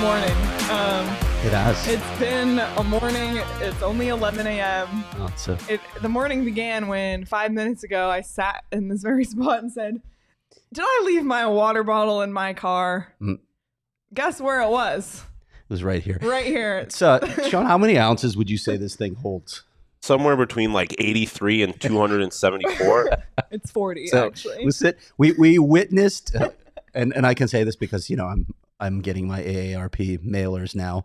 morning. It has. It's been a morning. It's only 11 a.m. Oh, The morning began when 5 minutes ago I sat in this very spot and said, did I leave my water bottle in my car? Guess where it was? It was right here. Right here. Sean, how many ounces would you say this thing holds? Somewhere between like 83 and 274. It's 40, So, actually. We witnessed, and I can say this because, you know, I'm getting my AARP mailers now.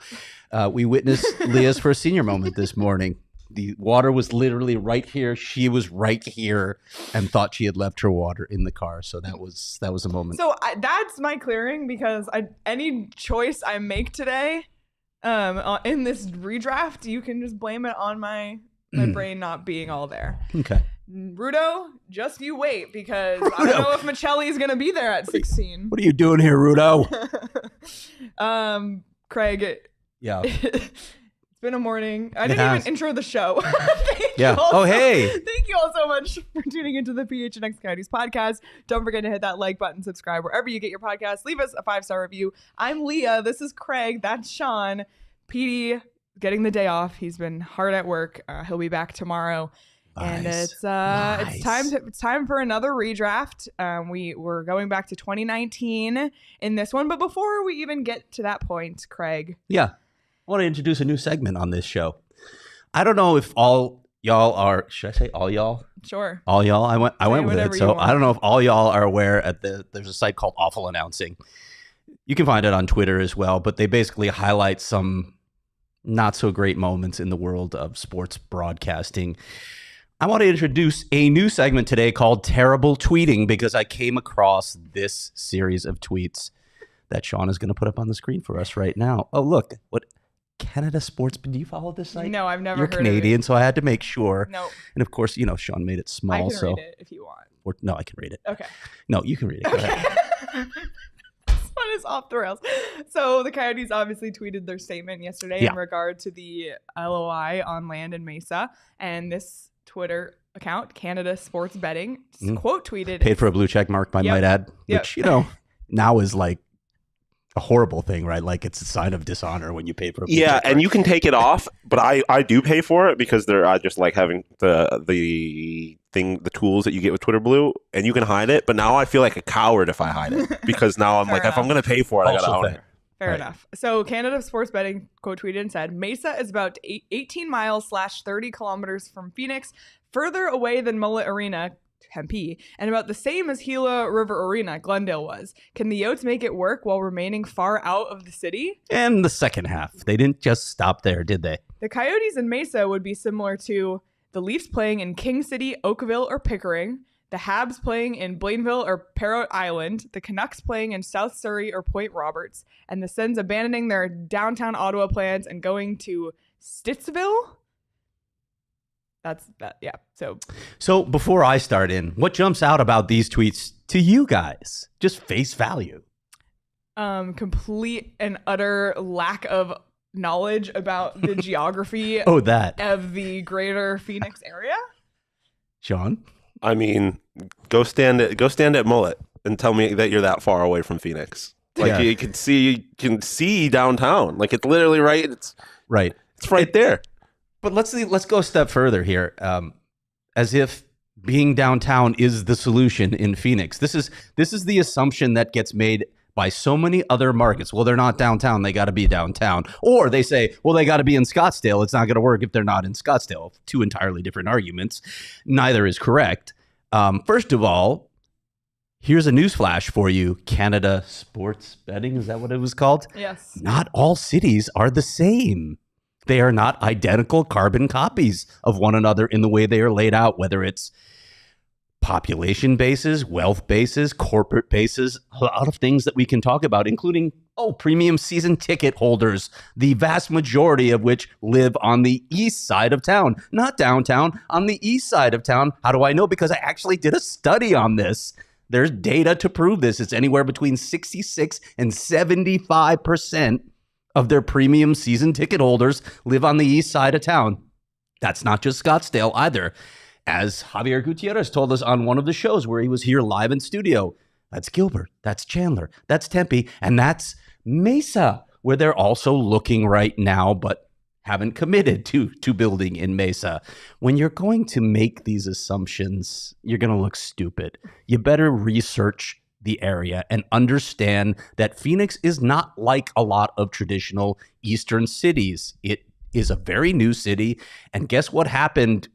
We witnessed Leah's first senior moment this morning. The water was literally right here. She was right here and thought she had left her water in the car. So that was a moment. So that's my clearing, because any choice I make today in this redraft, you can just blame it on my brain not being all there. Okay. Rudo, just you wait, because I don't know if Michelli is going to be there at 16. What are you doing here, Rudo? Craig. Yeah. It's been a morning. I didn't even intro the show. Hey. Thank you all so much for tuning into the PHNX Coyotes Podcast. Don't forget to hit that like button, subscribe wherever you get your podcasts. Leave us a 5-star review. I'm Leah. This is Craig. That's Sean. PD getting the day off. He's been hard at work. He'll be back tomorrow. Nice. And it's time for another redraft. We're going back to 2019 in this one. But before we even get to that point, Craig. Yeah. I want to introduce a new segment on this show. I don't know if all y'all are, should I say all y'all? Sure. All y'all? I went with it. So you want. I don't know if all y'all are aware there's a site called Awful Announcing. You can find it on Twitter as well, but they basically highlight some not so great moments in the world of sports broadcasting. I want to introduce a new segment today called Terrible Tweeting, because I came across this series of tweets that Sean is going to put up on the screen for us right now. Oh, look. What? Canada Sports, do you follow this site? No, I've never You're heard Canadian, of it. so I had to make sure. No. And of course, you know, Sean made it small. I can read it if you want. No, I can read it. Okay. No, you can read it. Go ahead. This one is off the rails. So the Coyotes obviously tweeted their statement yesterday in regard to the LOI on land in Mesa. And this Twitter account, Canada Sports Betting, quote tweeted. Paid for a blue check mark, I might add, which, you know, now is like a horrible thing, right? Like it's a sign of dishonor when you pay for a blue check And mark. you can take it off, but I do pay for it because I just like having the tools that you get with Twitter Blue, and you can hide it. But now I feel like a coward if I hide it, because now I'm if I'm going to pay for it, I got to own it. Fair enough. So Canada Sports Betting quote tweeted and said, Mesa is about 18 miles / 30 kilometers from Phoenix, further away than Mullet Arena, Tempe, and about the same as Gila River Arena, Glendale was. Can the Yotes make it work while remaining far out of the city? And the second half. They didn't just stop there, did they? The Coyotes in Mesa would be similar to the Leafs playing in King City, Oakville, or Pickering, the Habs playing in Blainville or Parrot Island, the Canucks playing in South Surrey or Point Roberts, and the Sens abandoning their downtown Ottawa plans and going to Stittsville. That's that. Yeah. So before I start in, what jumps out about these tweets to you guys? Just face value. Complete and utter lack of knowledge about the geography of the greater Phoenix area. Sean? I mean, go stand at Mullet and tell me that you're that far away from Phoenix. Like you can see downtown. Like it's literally right. It's right there. But let's go a step further here. As if being downtown is the solution in Phoenix. This is the assumption that gets made by so many other markets. Well, they're not downtown. They got to be downtown. Or they say, well, they got to be in Scottsdale. It's not going to work if they're not in Scottsdale. Two entirely different arguments. Neither is correct. First of all, here's a news flash for you. Canada Sports Betting, is that what it was called? Yes. Not all cities are the same. They are not identical carbon copies of one another in the way they are laid out, whether it's population bases, wealth bases, corporate bases, a lot of things that we can talk about, including, premium season ticket holders, the vast majority of which live on the east side of town, not downtown, on the east side of town. How do I know? Because I actually did a study on this. There's data to prove this. It's anywhere between 66 and 75% of their premium season ticket holders live on the east side of town. That's not just Scottsdale either. As Javier Gutierrez told us on one of the shows where he was here live in studio, that's Gilbert, that's Chandler, that's Tempe, and that's Mesa. where they're also looking right now, but haven't committed to building in Mesa. When you're going to make these assumptions, you're going to look stupid. You better research the area and understand that Phoenix is not like a lot of traditional Eastern cities. It is a very new city. And guess what happened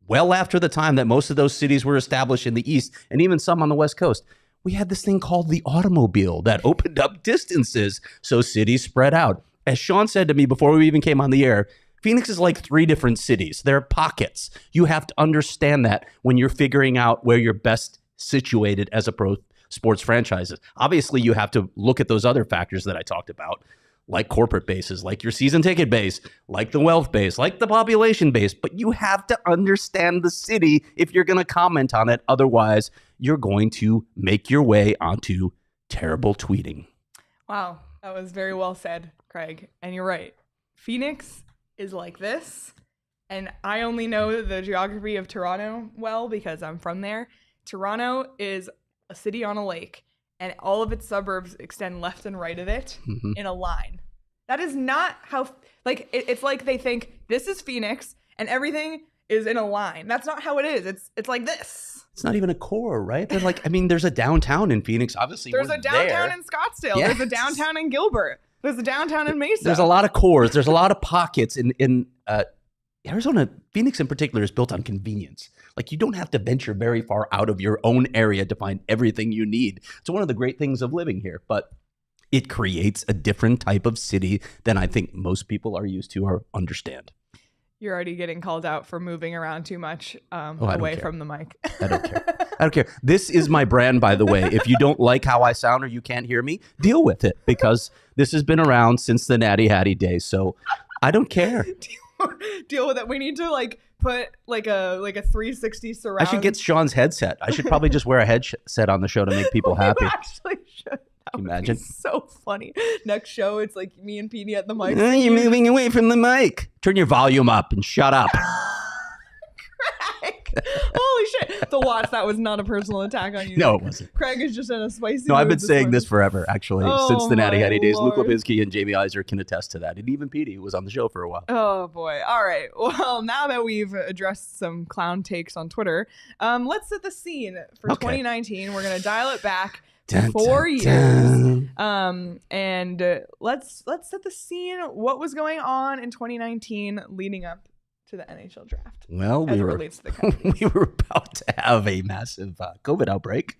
well after the time that most of those cities were established in the East, and even some on the West Coast? We had this thing called the automobile that opened up distances so cities spread out. As Sean said to me before we even came on the air, Phoenix is like 3 different cities. There are pockets. You have to understand that when you're figuring out where you're best situated as a pro sports franchises. Obviously, you have to look at those other factors that I talked about, like corporate bases, like your season ticket base, like the wealth base, like the population base. But you have to understand the city if you're going to comment on it. Otherwise, you're going to make your way onto terrible tweeting. Wow, that was very well said, Craig. And you're right. Phoenix is like this. And I only know the geography of Toronto well because I'm from there. Toronto is a city on a lake, and all of its suburbs extend left and right of it in a line. That is not how, like, it's like they think this is Phoenix and everything is in a line. That's not how it is. It's like this. It's not even a core, right? They're like, I mean, there's a downtown in Phoenix. Obviously, there's a downtown in Scottsdale. Yes. There's a downtown in Gilbert. There's a downtown in Mesa. There's a lot of cores. There's a lot of pockets in Arizona. Phoenix in particular is built on convenience. Like, you don't have to venture very far out of your own area to find everything you need. It's one of the great things of living here, but it creates a different type of city than I think most people are used to or understand. You're already getting called out for moving around too much away from the mic. I don't care. I don't care. This is my brand, by the way. If you don't like how I sound or you can't hear me, deal with it, because this has been around since the Natty Hattie days. So I don't care. Deal with it. We need to put like a 360 surround. I should get Sean's headset. I should probably just wear a headset on the show to make people happy. You actually should. Imagine. So funny. Next show, it's like me and Petey at the mic. Oh, you're moving away from the mic. Turn your volume up and shut up. Craig. Holy shit. The watch, that was not a personal attack on you. No, it wasn't. Craig is just in a spicy No, I've been mood saying this forever, actually, since the Natty Hattie days. Lord. Luke Lipinski and Jamie Iser can attest to that. And even Petey, who was on the show for a while. Oh, boy. All right. Well, now that we've addressed some clown takes on Twitter, let's set the scene for 2019. We're going to dial it back 4 years. And let's set the scene. What was going on in 2019 leading up to the NHL draft? Well, we were about to have a massive COVID outbreak.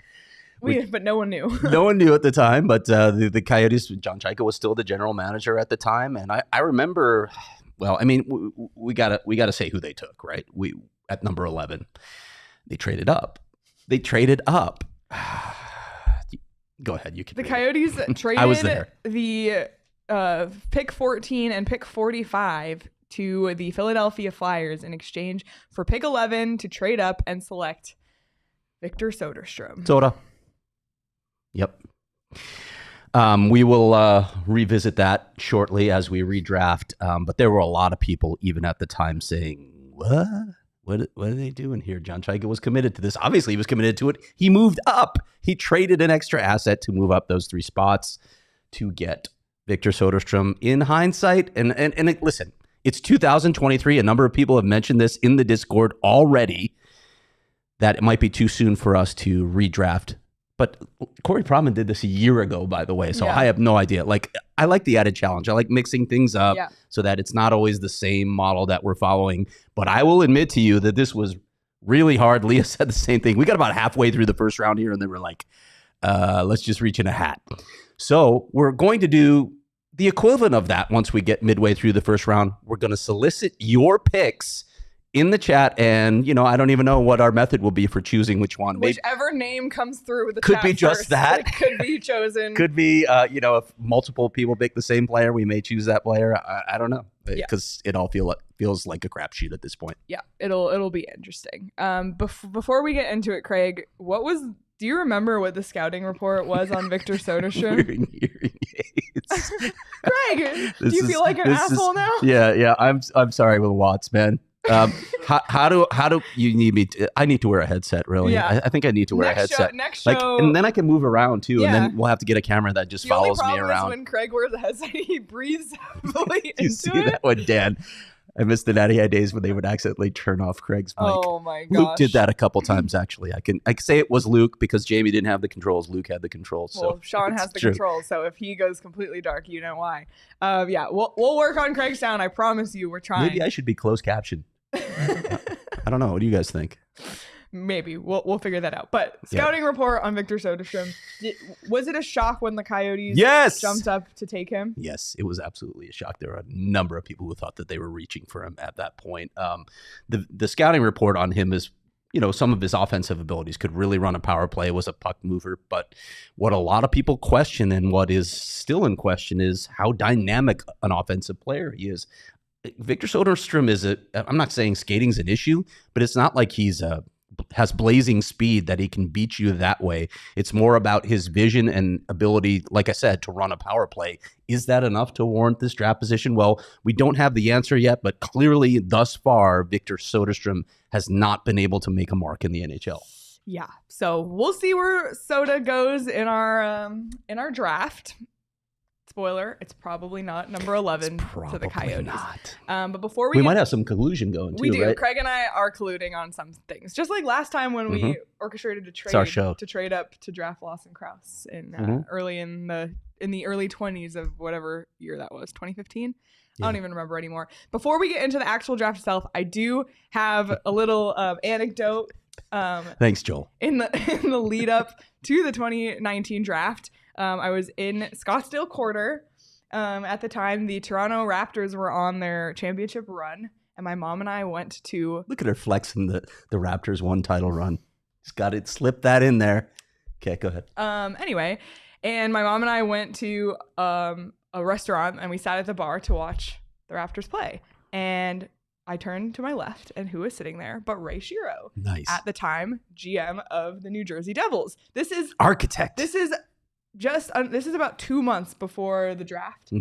But no one knew. No one knew at the time, but the Coyotes, John Chaika was still the general manager at the time. And I remember, well, I mean, we gotta say who they took, right? We at number 11, they traded up. Go ahead. You can. The Coyotes traded I was there. The pick 14 and pick 45 to the Philadelphia Flyers in exchange for pick 11 to trade up and select Victor Söderström. Soda. Yep. We will revisit that shortly as we redraft. But there were a lot of people, even at the time, saying, "What? What are they doing here?" John Chaika was committed to this. Obviously, he was committed to it. He moved up. He traded an extra asset to move up those 3 spots to get Victor Söderström. In hindsight, and listen, it's 2023. A number of people have mentioned this in the Discord already, that it might be too soon for us to redraft. But Corey Prodman did this a year ago, by the way, so I have no idea. Like, I like the added challenge. I like mixing things up so that it's not always the same model that we're following. But I will admit to you that this was really hard. Leah said the same thing. We got about halfway through the first round here, and they were like, let's just reach in a hat. So we're going to do the equivalent of that once we get midway through the first round. We're going to solicit your picks in the chat, and I don't even know what our method will be for choosing which one. Whichever name comes through with the could chat be just first, that. it could be chosen. Could be, if multiple people pick the same player, we may choose that player. I don't know, because it all feels like a crapshoot at this point. Yeah, it'll be interesting. Before we get into it, Craig, do you remember what the scouting report was on Victor Söderström? Craig, do you feel like an asshole now? Yeah. I'm sorry with Watts, man. How do you need me? I need to wear a headset, really. Yeah. I think I need to wear a headset. Next show. And then I can move around too, Yeah. and then we'll have to get a camera that just follows me around. The only problem is when Craig wears a headset, he breathes heavily You into see it. that one, Dan? I missed the Natty High days when they would accidentally turn off Craig's mic. Oh my gosh. Luke did that a couple times, actually. I can say it was Luke because Jamie didn't have the controls. Luke had the controls. Well, So Sean has the true. controls, so if he goes completely dark, you know why. Yeah, we'll work on Craig's sound. I promise you, we're trying. Maybe I should be closed caption. I don't know. What do you guys think? Maybe we'll figure that out. But scouting report on Victor Söderström. Was it a shock when the Coyotes jumped up to take him? Yes, it was absolutely a shock. There were a number of people who thought that they were reaching for him at that point. The scouting report on him is, some of his offensive abilities, could really run a power play, was a puck mover. But what a lot of people question, and what is still in question, is how dynamic an offensive player he is. Victor Söderström I'm not saying skating's an issue, but it's not like has blazing speed that he can beat you that way. It's more about his vision and ability, like I said, to run a power play. Is that enough to warrant this draft position? Well, we don't have the answer yet, but clearly thus far, Victor Söderström has not been able to make a mark in the NHL. Yeah. So we'll see where Soda goes in our draft. Spoiler, it's probably not number 11 to the Coyotes. Not. But before we might have some collusion going too, we do. right? Craig and I are colluding on some things, just like last time when we orchestrated a trade. It's our show. To trade up to draft Lawson Krause in early in the early 20s of whatever year that was, 2015. I don't even remember anymore. Before we get into the actual draft itself, I do have a little anecdote. Thanks, Joel. In the lead up to the 2019 draft. I was in Scottsdale Quarter. At the time, the Toronto Raptors were on their championship run, and my mom and I went to... Look at her flexing the Raptors' one title run. Just got it, slip that in there. Okay, go ahead. Anyway, and my mom and I went to a restaurant, and we sat at the bar to watch the Raptors play. And I turned to my left, and who was sitting there but Ray Shero. Nice. At the time, GM of the New Jersey Devils. This is... Architect. This is about 2 months before the draft.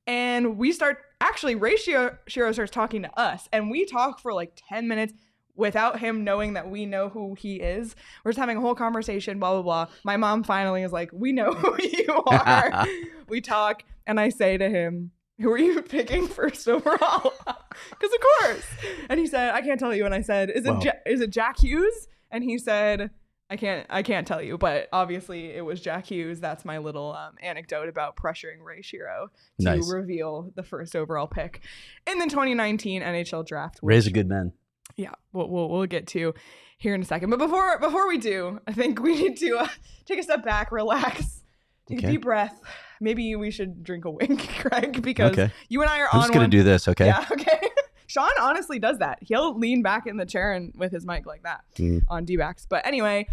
And we start, actually, Ray Shero starts talking to us, and we talk for like 10 minutes without him knowing that we know who he is. We're just having a whole conversation, blah, blah, blah. My mom finally is like, we know who you are. We talk, and I say to him, who are you picking first overall? Because of course. And he said, I can't tell you. And I said, is it Jack Hughes? And he said... I can't tell you, but obviously it was Jack Hughes. That's my little anecdote about pressuring Ray Shero to reveal the first overall pick in the 2019 NHL Draft. Ray's a good man. Yeah, we'll get to here in a second. But before we do, I think we need to take a step back, relax, take a deep breath. Maybe we should drink a wink, Craig, because you and I are on. I'm just gonna do this, okay? Yeah, okay. Sean honestly does that. He'll lean back in the chair and with his mic like that on D-backs. But anyway,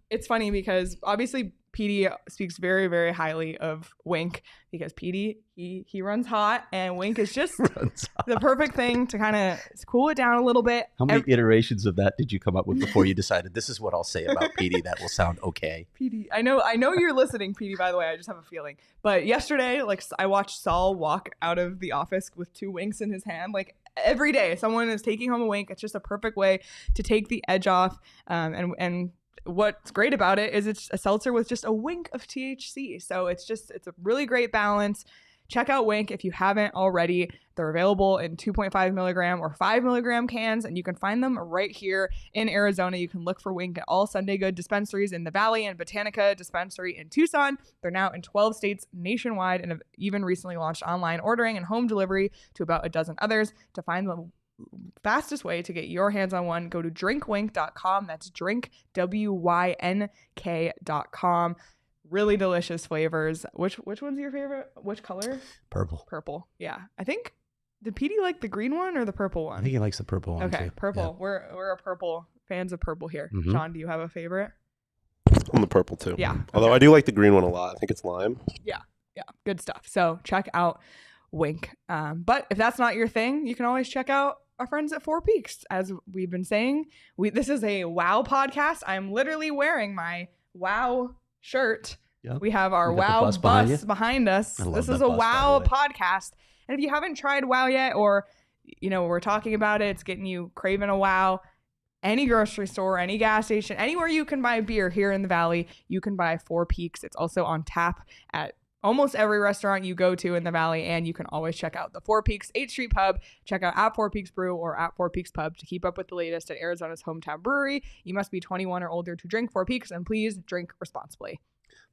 it's funny because obviously PD speaks very, very highly of Wink because PD, he runs hot, and Wink is just the perfect thing to kind of cool it down a little bit. How many iterations of that did you come up with before you decided this is what I'll say about PD that will sound okay? PD, I know you're listening, PD, by the way. I just have a feeling. But yesterday, like, I watched Saul walk out of the office with 2 winks in his hand. Like, every day someone is taking home a wink. It's just a perfect way to take the edge off. And what's great about it is it's a seltzer with just a wink of THC. So it's a really great balance. Check out Wink if you haven't already. They're available in 2.5 milligram or 5 milligram cans, and you can find them right here in Arizona. You can look for Wink at all Sunday Good dispensaries in the Valley and Botanica dispensary in Tucson. They're now in 12 states nationwide and have even recently launched online ordering and home delivery to about a dozen others. To find the fastest way to get your hands on one, go to drinkwink.com. That's drinkwynk.com. Really delicious flavors. Which one's your favorite? Which color? Purple. Yeah. I think, did PD like the green one or the purple one? I think he likes the purple one Okay, too. purple. Yeah. We're a purple, fans of purple here. Sean, do you have a favorite? I'm the purple too. Yeah. Although I do like the green one a lot. I think it's lime. Yeah. Good stuff. So check out Wink. But if that's not your thing, you can always check out our friends at Four Peaks. As we've been saying, this is a WOW podcast. I'm literally wearing my WOW shirt. Yep. We have our WOW bus behind us. This is a WOW podcast. And if you haven't tried WOW yet, or we're talking about it. It's getting you craving a wow. Any grocery store, any gas station, anywhere you can buy beer here in the Valley, you can buy Four Peaks. It's also on tap at almost every restaurant you go to in the Valley, and you can always check out the Four Peaks 8th Street Pub. Check out at Four Peaks Brew or at Four Peaks Pub to keep up with the latest at Arizona's hometown brewery. You must be 21 or older to drink Four Peaks, and please drink responsibly.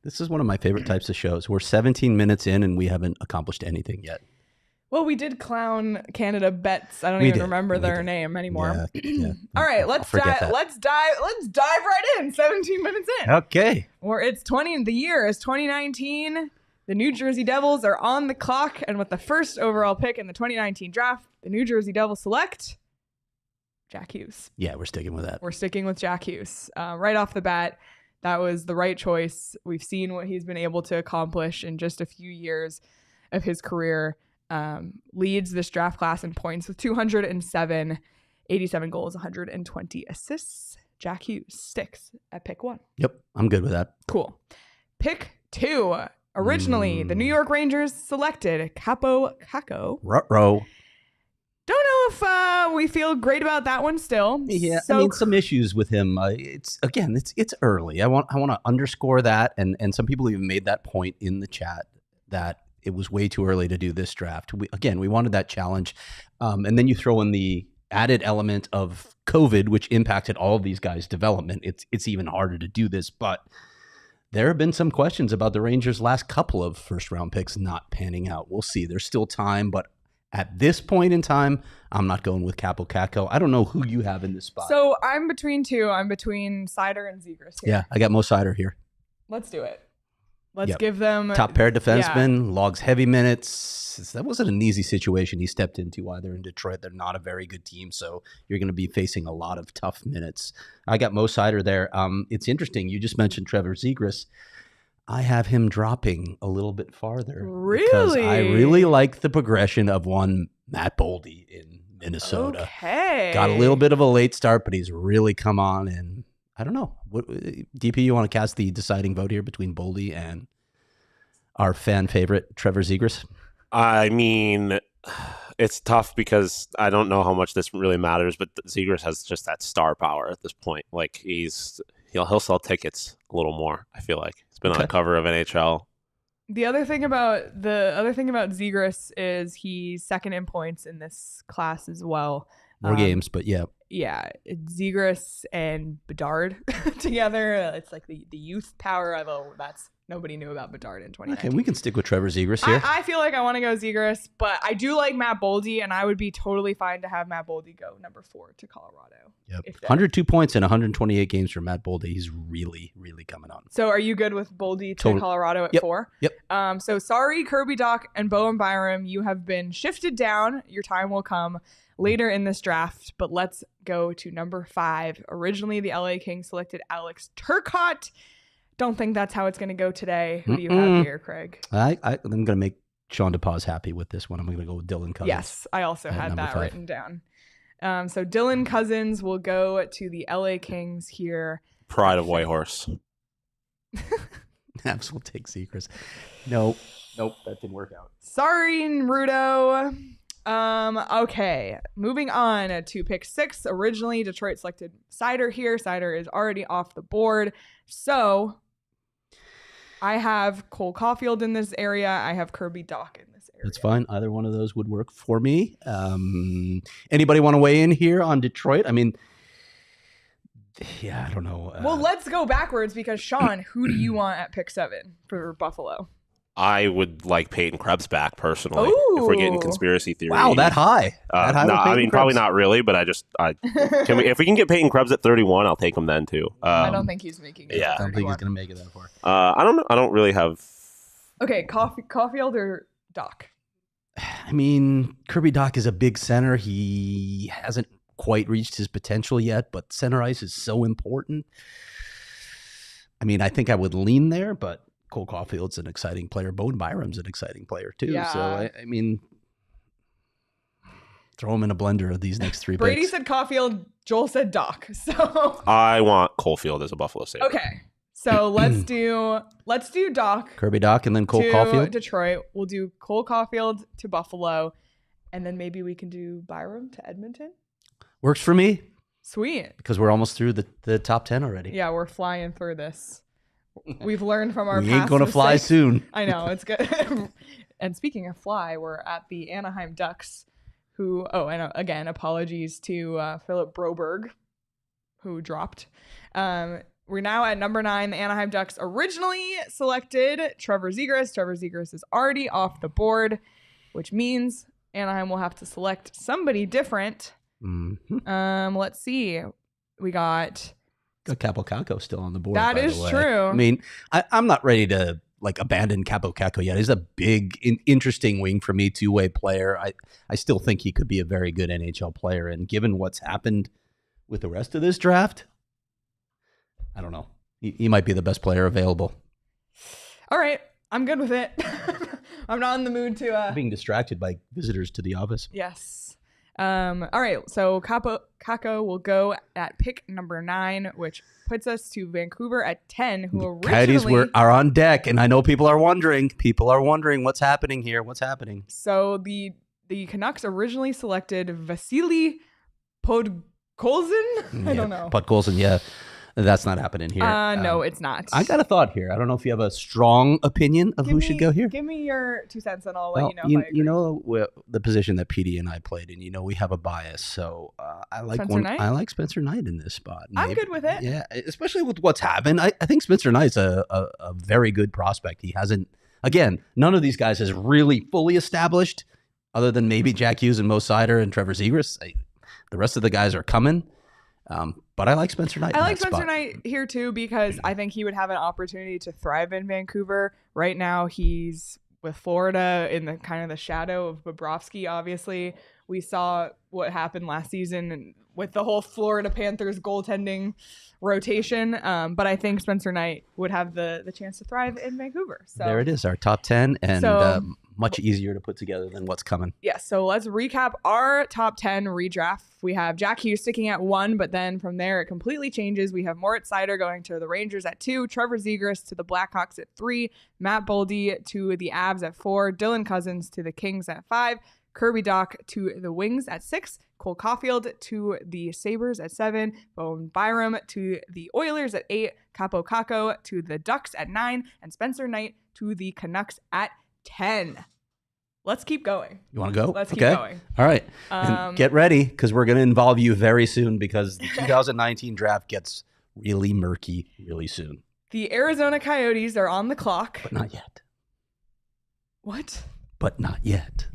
This is one of my favorite types of shows. We're 17 minutes in, and we haven't accomplished anything yet. Well, we did clown Canada Betts. I don't even remember their name anymore. Yeah. All right, let's dive right in. 17 minutes in. Okay. The year is 2019. The New Jersey Devils are on the clock, and with the first overall pick in the 2019 draft, the New Jersey Devils select Jack Hughes. Yeah, we're sticking with that. We're sticking with Jack Hughes. Right off the bat, that was the right choice. We've seen what he's been able to accomplish in just a few years of his career. Leads this draft class in points with 207, 87 goals, 120 assists. Jack Hughes sticks at pick 1. Yep, I'm good with that. Cool. Pick 2. Originally, the New York Rangers selected Kaapo Kakko. Ruh-roh. Don't know if we feel great about that one still. Yeah, I mean, some issues with him. It's early. I want to underscore that, and some people even made that point in the chat that it was way too early to do this draft. We wanted that challenge, and then you throw in the added element of COVID, which impacted all of these guys' development. It's even harder to do this, but there have been some questions about the Rangers' last couple of first-round picks not panning out. We'll see. There's still time, but at this point in time, I'm not going with Kaapo Kakko. I don't know who you have in this spot. So I'm between two. I'm between Seider and Zegras here. Yeah, I got Mo Seider here. Let's do it. Let's give them top pair defenseman, logs heavy minutes. That wasn't an easy situation he stepped into either in Detroit. They're not a very good team, so you're going to be facing a lot of tough minutes. I got Mo Seider there. It's interesting. You just mentioned Trevor Zegras. I have him dropping a little bit farther. Really? Because I really like the progression of one Matt Boldy in Minnesota. Okay. Got a little bit of a late start, but he's really come on, and I don't know. DP, you want to cast the deciding vote here between Boldy and our fan favorite, Trevor Zegras? I mean, it's tough because I don't know how much this really matters, but Zegras has just that star power at this point. Like he'll sell tickets a little more, I feel like. He's been on the cover of NHL. The other thing about Zegras is he's second in points in this class as well. More games, but yeah. Yeah, Zegras and Bedard together. It's like the youth power, although nobody knew about Bedard in 2019. Okay, we can stick with Trevor Zegras here. I feel like I want to go Zegras, but I do like Matt Boldy, and I would be totally fine to have Matt Boldy go number 4 to Colorado. Yep. 102 points in 128 games for Matt Boldy. He's really, really coming on. So are you good with Boldy to Colorado at 4? Yep. So sorry, Kirby Dach and Bowen Byram, you have been shifted down. Your time will come later in this draft, but let's go to number 5. Originally, the LA Kings selected Alex Turcotte. Don't think that's how it's going to go today. Who do you have here, Craig? I'm going to make Sean DePaz happy with this one. I'm going to go with Dylan Cousins. Yes, I also had that 5. Written down. So Dylan Cousins will go to the LA Kings here. Pride of Whitehorse. Abs will take Zegras. Nope, that didn't work out. Sorry, Naruto. Okay, moving on to pick 6. Originally, Detroit selected Seider here. Seider is already off the board. So I have Cole Caufield in this area. I have Kirby Dach in this area. That's fine. Either one of those would work for me. Anybody want to weigh in here on Detroit? I mean, yeah, I don't know. Well, let's go backwards because, Sean, who do you want at pick 7 for Buffalo? I would like Peyton Krebs back personally. Ooh. If we're getting conspiracy theory. Wow, that high. No, I mean, probably not really, but if we can get Peyton Krebs at 31, I'll take him then too. I don't think he's making it. Yeah, I don't think he's going to make it that far. I don't know. I don't really have. Okay, Caufield or Dach? I mean, Kirby Dach is a big center. He hasn't quite reached his potential yet, but center ice is so important. I mean, I think I would lean there, but Cole Caufield's an exciting player. Bowen Byram's an exciting player too. Yeah. So I mean, throw him in a blender of these next 3 picks. Brady said Caufield. Joel said Dach. So I want Caufield as a Buffalo Sabre. Okay, so let's do Dach. Kirby Dach and then Cole Caufield. Detroit. We'll do Cole Caufield to Buffalo, And then maybe we can do Byram to Edmonton. Works for me. Sweet. Because we're almost through the top 10 already. Yeah, we're flying through this. We've learned from our We past ain't going to fly mistakes. soon. I know, it's good. And speaking of fly, we're at the Anaheim Ducks, who, and again, apologies to Philip Broberg, who dropped. We're now at number 9. The Anaheim Ducks originally selected Trevor Zegras. Trevor Zegras is already off the board, which means Anaheim will have to select somebody different. Mm-hmm. Let's see. We got Capo Caco still on the board. That by is the way. true. I mean, I'm not ready to abandon Capo Caco yet. He's a big, interesting wing for me, 2-way player. I still think he could be a very good NHL player. And given what's happened with the rest of this draft, I don't know. He might be the best player available. All right. I'm good with it. I'm not in the mood to Being distracted by visitors to the office. Yes. All right. So Caco will go at pick number 9, which puts us to Vancouver at 10, who originally Coyotes are on deck, and I know people are wondering. What's happening here. What's happening? So the Canucks originally selected Vasily Podkolzin. I don't know. Podkolzin, yeah. That's not happening here. No, it's not. I got a thought here. I don't know if you have a strong opinion of who should go here. Give me your 2 cents and I'll let you know. You, if I agree. you know the position that PD and I played in. You know we have a bias, so I like I like Spencer Knight in this spot. I'm good with it. Yeah, especially with what's happened. I think Spencer Knight's a very good prospect. He hasn't. Again, none of these guys has really fully established, other than maybe Jack Hughes and Mo Seider and Trevor Zegras. The rest of the guys are coming. But I like Spencer Knight. I like Spencer Knight here too because I think he would have an opportunity to thrive in Vancouver. Right now, he's with Florida in the kind of the shadow of Bobrovsky. Obviously, we saw what happened last season with the whole Florida Panthers goaltending rotation. But I think Spencer Knight would have the chance to thrive in Vancouver. So there it is, our top 10, and much easier to put together than what's coming. Yeah, so let's recap our top 10 redraft. We have Jack Hughes sticking at 1, but then from there it completely changes. We have Moritz Seider going to the Rangers at 2, Trevor Zegras to the Blackhawks at 3, Matt Boldy to the Avs at 4, Dylan Cousins to the Kings at 5, Kirby Dach to the Wings at 6, Cole Caufield to the Sabres at 7, Bowen Byram to the Oilers at 8, Capo Caco to the Ducks at 9, and Spencer Knight to the Canucks at 10. Let's keep going. You want to go? Let's keep going. All right. And get ready because we're going to involve you very soon because the 2019 draft gets really murky really soon. The Arizona Coyotes are on the clock. But not yet. What? But not yet.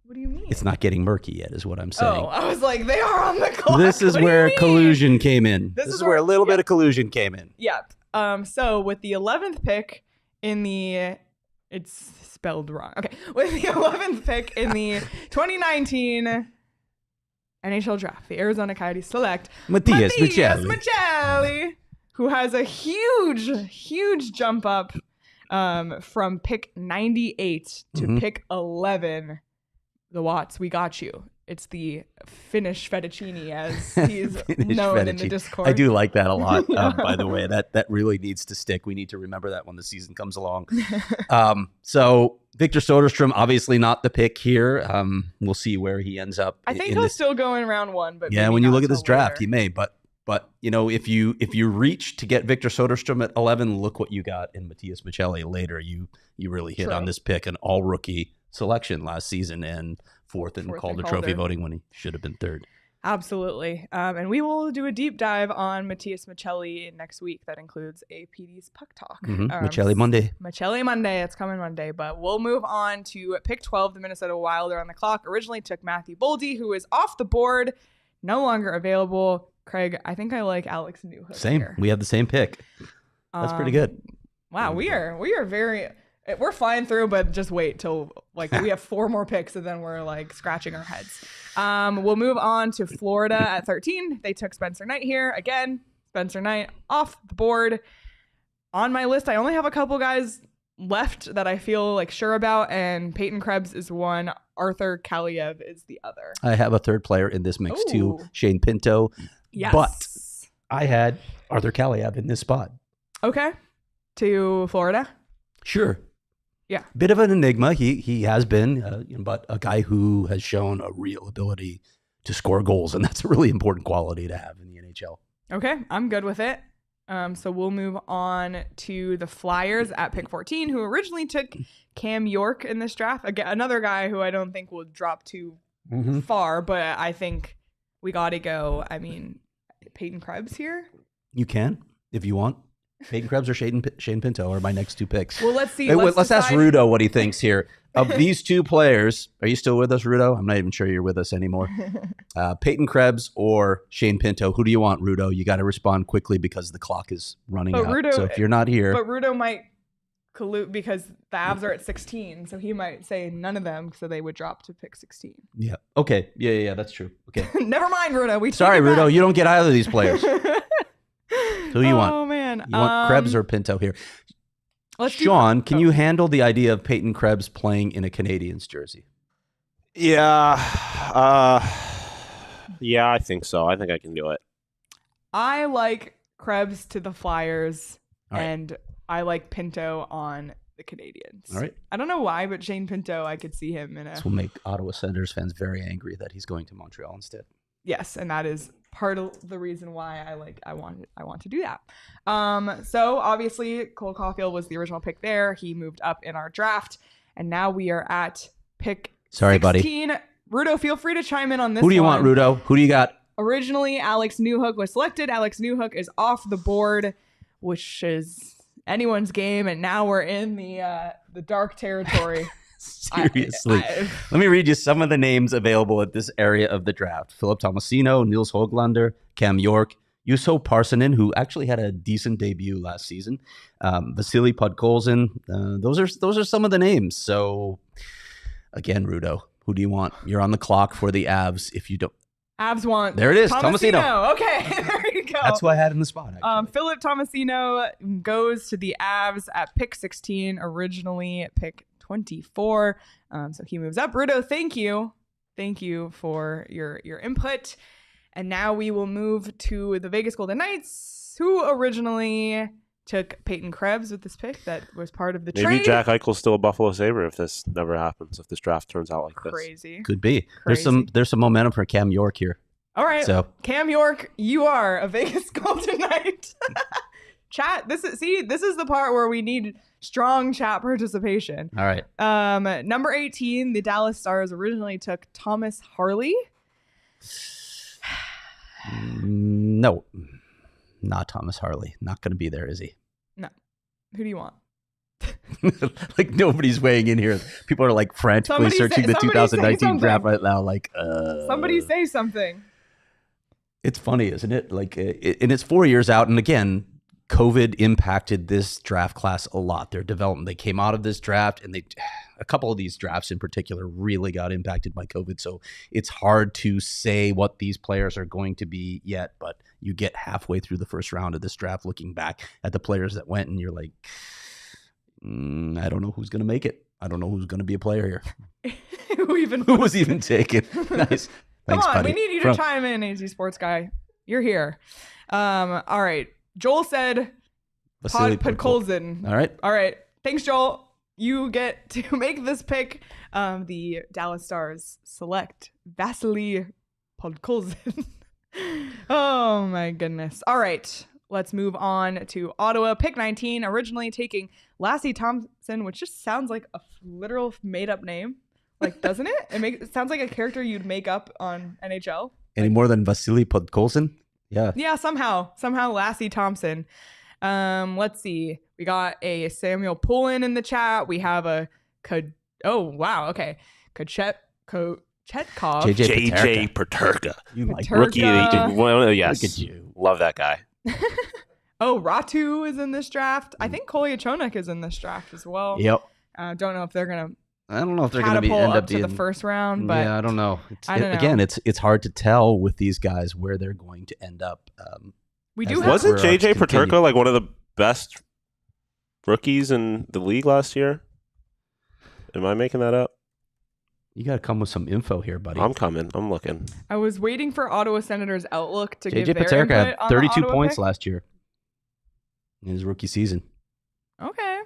What do you mean? It's not getting murky yet is what I'm saying. Oh, I was like, they are on the clock. This is where collusion came in. This is where a little bit of collusion came in. Yep. So with the 11th pick in the... It's spelled wrong. Okay. With the 11th pick in the 2019 NHL Draft, the Arizona Coyotes select Matthias Maccelli, who has a huge jump up from pick 98 to pick 11. The Watts, we got you. It's the Finnish fettuccine, as he's known in the Discord. I do like that a lot, by the way. That really needs to stick. We need to remember that when the season comes along. So Victor Söderström, obviously not the pick here. We'll see where he ends up. I think he'll still go in round 1. But yeah, when you look at this draft, he may. But you know, if you reach to get Victor Söderström at 11, look what you got in Matthias Maccelli later. You really hit on this pick, an all-rookie selection last season and fourth in Calder Trophy voting when he should have been 3rd. Absolutely. And we will do a deep dive on Matthias Maccelli next week. That includes a PD's Puck Talk. Maccelli Monday. Maccelli Monday. It's coming Monday. But we'll move on to pick 12. The Minnesota Wild are on the clock. Originally took Matthew Boldy, who is off the board, no longer available. Craig, I think I like Alex Newhook. Same. Here. We have the same pick. That's pretty good. Wow, we are very... We're flying through, but just wait till we have 4 more picks and then we're scratching our heads. We'll move on to Florida at 13. They took Spencer Knight here. Again, Spencer Knight off the board. On my list, I only have a couple guys left that I feel sure about, and Peyton Krebs is one. Arthur Kaliev is the other. I have a third player in this mix too, Shane Pinto. Yes. But I had Arthur Kaliev in this spot. Okay. To Florida? Sure. Yeah. Bit of an enigma. He has been, but a guy who has shown a real ability to score goals, and that's a really important quality to have in the NHL. Okay, I'm good with it. So we'll move on to the Flyers at pick 14, who originally took Cam York in this draft. Again, another guy who I don't think will drop too far, but I think we got to go. I mean, Peyton Krebs here. You can, if you want. Peyton Krebs or Shane Pinto are my next two picks. Well, let's see. Hey, let's ask Rudo what he thinks here. Of these two players, are you still with us, Rudo? I'm not even sure you're with us anymore. Peyton Krebs or Shane Pinto. Who do you want, Rudo? You got to respond quickly because the clock is running out. Rudo, so if you're not here. But Rudo might collude because the Avs are at 16. So he might say none of them, so they would drop to pick 16. Yeah. Okay. Yeah, that's true. Okay. Never mind, Rudo. Sorry, Rudo. You don't get either of these players. Who you want? Oh, man. You want Krebs or Pinto here? Sean, can you handle the idea of Peyton Krebs playing in a Canadiens jersey? Yeah. Yeah, I think so. I think I can do it. I like Krebs to the Flyers, right. And I like Pinto on the Canadiens. All right. I don't know why, but Shane Pinto, I could see him in a... This will make Ottawa Senators fans very angry that he's going to Montreal instead. Yes, and that is part of the reason why I want to do that. So obviously Cole Caufield was the original pick there. He moved up in our draft, and now we are at pick 16. Buddy. Rudo, feel free to chime in on this. Who do you want, Rudo? Who do you got? Originally, Alex Newhook was selected. Alex Newhook is off the board, which is anyone's game, and now we're in the dark territory. Seriously. Let me read you some of the names available at this area of the draft. Philip Tomasino, Nils Höglander, Cam York, Juuso Parssinen, who actually had a decent debut last season, Vasily Podkolzin. Those are some of the names. So, again, Rudo, who do you want? You're on the clock for the Avs. If you don't... Avs want... There it is, Tomasino. Okay, there you go. That's who I had in the spot, actually. Philip Tomasino goes to the Avs at pick 16, originally pick 24. So he moves up. Rudo, thank you. Thank you for your input. And now we will move to the Vegas Golden Knights, who originally took Peyton Krebs with this pick that was part of the trade. Maybe Jack Eichel's still a Buffalo Sabre if this never happens, if this draft turns out like Crazy. this. Could be. Crazy. There's some momentum for Cam York here. All right. So Cam York, you are a Vegas Golden Knight. Chat, this is the part where we need strong chat participation. All right. Number 18, the Dallas Stars originally took Thomas Harley. No, not Thomas Harley. Not going to be there, is he? No. Who do you want? Like nobody's weighing in here. People are like frantically searching the 2019 draft right now. Like, somebody say something. It's funny, isn't it? Like, and it's 4 years out. And again, COVID impacted this draft class a lot. Their development, they came out of this draft, and a couple of these drafts in particular really got impacted by COVID. So it's hard to say what these players are going to be yet, but you get halfway through the first round of this draft looking back at the players that went, and you're like, I don't know who's going to make it. I don't know who's going to be a player here. Who was even taken? Nice. Thanks, Come on, buddy. we need you to chime in, AZ Sports Guy. You're here. All right. Joel said Podkolzin. All right. Thanks, Joel. You get to make this pick. The Dallas Stars select Vasily Podkolzin. Oh, my goodness. All right. Let's move on to Ottawa. Pick 19, originally taking Lassie Thompson, which just sounds like a literal made-up name. Like, doesn't it? It sounds like a character you'd make up on NHL. Any more than Vasily Podkolzin? Yeah. Yeah, somehow Lassie Thompson. Let's see. We got a Samuel Poulin in the chat. We have a Kachetkov. JJ Peterka. You like rookie of the well, yes. Look at you. Love that guy. Ratu is in this draft. I think Kolyachonok is in this draft as well. Yep. Don't know if they're gonna I don't know if they're going catapult to end up up to being the first round, but yeah, I don't know. I don't know. Again, it's hard to tell with these guys where they're going to end up. We do have Wasn't JJ Peterka like one of the best rookies in the league last year? Am I making that up? You got to come with some info here, buddy. I'm coming. I'm looking. I was waiting for Ottawa Senators Outlook to give JJ their Peterka input had on 32 the points pick. last year in his rookie season. Okay.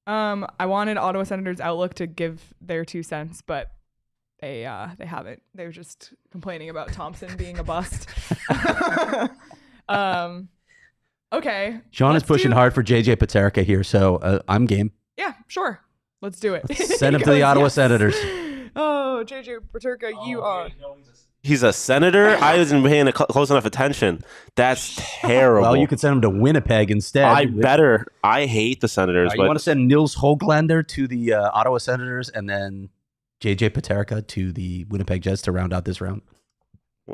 I wanted Ottawa Senators Outlook to give their 2 cents, but they haven't. They're just complaining about Thompson being a bust. Okay. Sean is pushing hard for JJ Peterka here, so I'm game. Yeah, sure. Let's do it. Send him to the Ottawa Senators. Oh, JJ Peterka, you are. He's a senator? I wasn't paying close enough attention. That's terrible. Well, you could send him to Winnipeg instead. I hate the Senators. You want to send Nils Höglander to the Ottawa Senators and then JJ Peterka to the Winnipeg Jets to round out this round?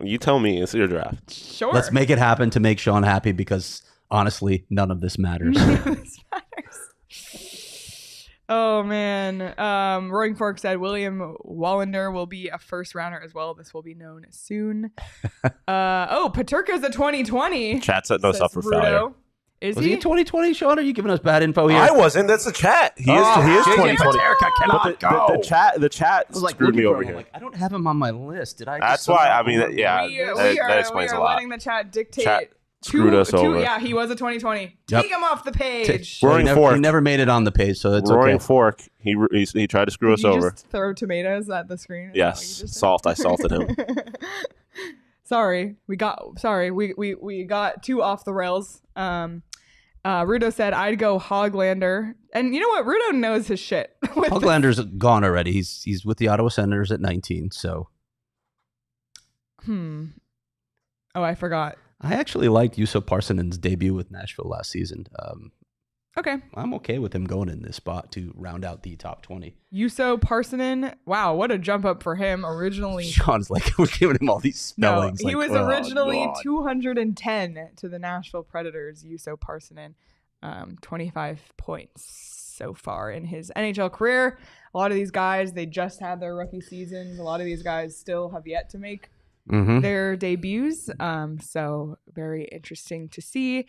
You tell me. It's your draft. Sure. Let's make it happen to make Sean happy because, honestly, none of this matters. Oh, man. Roaring Fork said William Wallander will be a first rounder as well. This will be known soon. Peterka's a 2020. Chat set us up for failure. Was he 2020, Sean? Are you giving us bad info here? I wasn't. That's the chat. He is 2020. The chat screwed me over here. I don't have him on my list. Did I? That's why. I mean, yeah, that explains a lot. We are letting the chat dictate. Chat screwed us over. Yeah, he was a 2020. Take him off the page. Roaring Fork. He never made it on the page, so that's Roaring okay. Fork. He tried to screw us over. Just throw tomatoes at the screen. Yes, salt. I salted him. Sorry, we got 2 off the rails. Rudo said I'd go Höglander, and you know what? Rudo knows his shit. Höglander's gone already. He's with the Ottawa Senators at 19. So, Oh, I forgot. I actually liked Juuso Parsonen's debut with Nashville last season. Okay. I'm okay with him going in this spot to round out the top 20. Juuso Parssinen. Wow, what a jump up for him. Originally, Sean's like, we're giving him all these spellings. No, he was originally 210 to the Nashville Predators. Juuso Parssinen, 25 points so far in his NHL career. A lot of these guys, they just had their rookie seasons. A lot of these guys still have yet to make their debuts. So very interesting to see.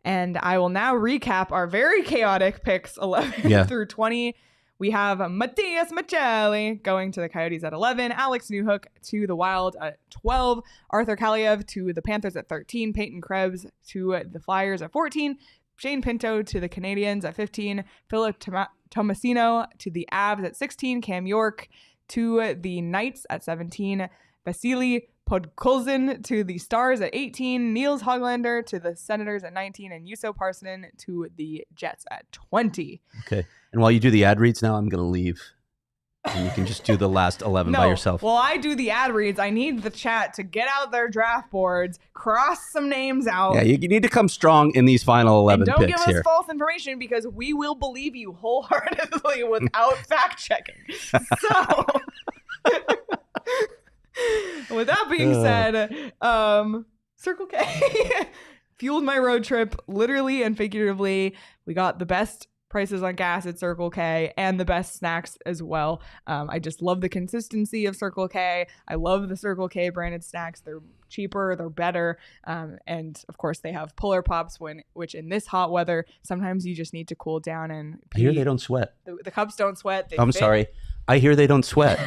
And I will now recap our very chaotic picks 11 through 20. We have Matias Maccelli going to the Coyotes at 11, Alex Newhook to the Wild at 12, Arthur Kaliev to the Panthers at 13, Peyton Krebs to the Flyers at 14, Shane Pinto to the Canadiens at 15, Philip Tomasino to the Avs at 16, Cam York to the Knights at 17, Vasily Podkolzin to the Stars at 18, Nils Höglander to the Senators at 19, and Juuso Parssinen to the Jets at 20. Okay. And while you do the ad reads now, I'm going to leave. And you can just do the last 11 by yourself. While I do the ad reads, I need the chat to get out their draft boards, cross some names out. Yeah, you need to come strong in these final 11 and picks don't give here. us false information because we will believe you wholeheartedly without fact checking. So... With that being said, Circle K fueled my road trip literally and figuratively. We got the best prices on gas at Circle K and the best snacks as well. I just love the consistency of Circle K. I love the Circle K branded snacks. They're cheaper, they're better, and of course they have Polar Pops, which in this hot weather sometimes you just need to cool down and pee. I hear they don't sweat. The cups don't sweat. I'm sorry. I hear they don't sweat.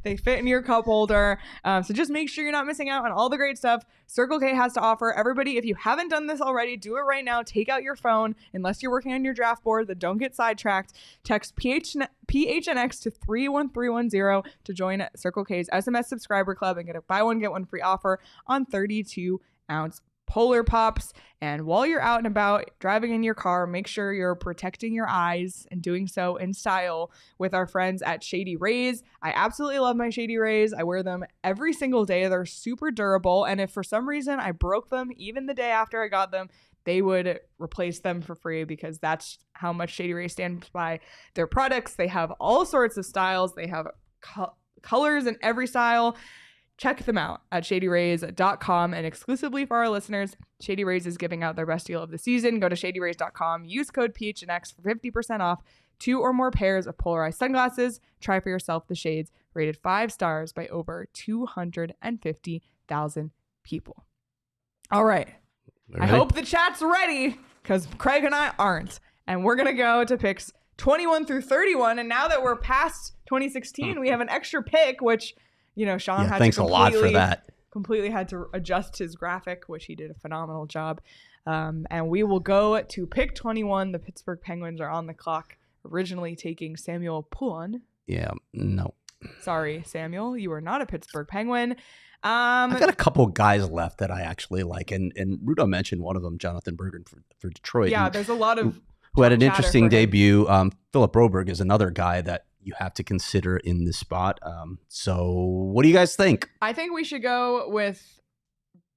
They fit in your cup holder. So just make sure you're not missing out on all the great stuff Circle K has to offer. Everybody, if you haven't done this already, do it right now. Take out your phone. Unless you're working on your draft board, then don't get sidetracked. Text PHNX to 31310 to join Circle K's SMS subscriber club and get a buy one, get one free offer on 32-ounce Polar Pops. And while you're out and about driving in your car, make sure you're protecting your eyes and doing so in style with our friends at Shady Rays. I absolutely love my Shady Rays. I wear them every single day. They're super durable. And if for some reason I broke them even the day after I got them, they would replace them for free because that's how much Shady Rays stands by their products. They have all sorts of styles. They have colors in every style. Check them out at shadyrays.com, and exclusively for our listeners, Shady Rays is giving out their best deal of the season. Go to shadyrays.com, use code PHNX for 50% off 2 or more pairs of polarized sunglasses. Try for yourself the shades rated 5 stars by over 250,000 people. All right. I hope the chat's ready because Craig and I aren't. And we're going to go to picks 21 through 31. And now that we're past 2016, we have an extra pick, which... You know, Sean had thanks a lot for that. Completely had to adjust his graphic, which he did a phenomenal job. And we will go to pick 21. The Pittsburgh Penguins are on the clock, originally taking Samuel Poulin. Yeah, no. Sorry, Samuel, you are not a Pittsburgh Penguin. I got a couple guys left that I actually like, and Rudo mentioned one of them, Jonathan Bergen for Detroit. Yeah, there's a lot of who had an interesting debut. Philip Broberg is another guy that you have to consider in this spot. So what do you guys think? I think we should go with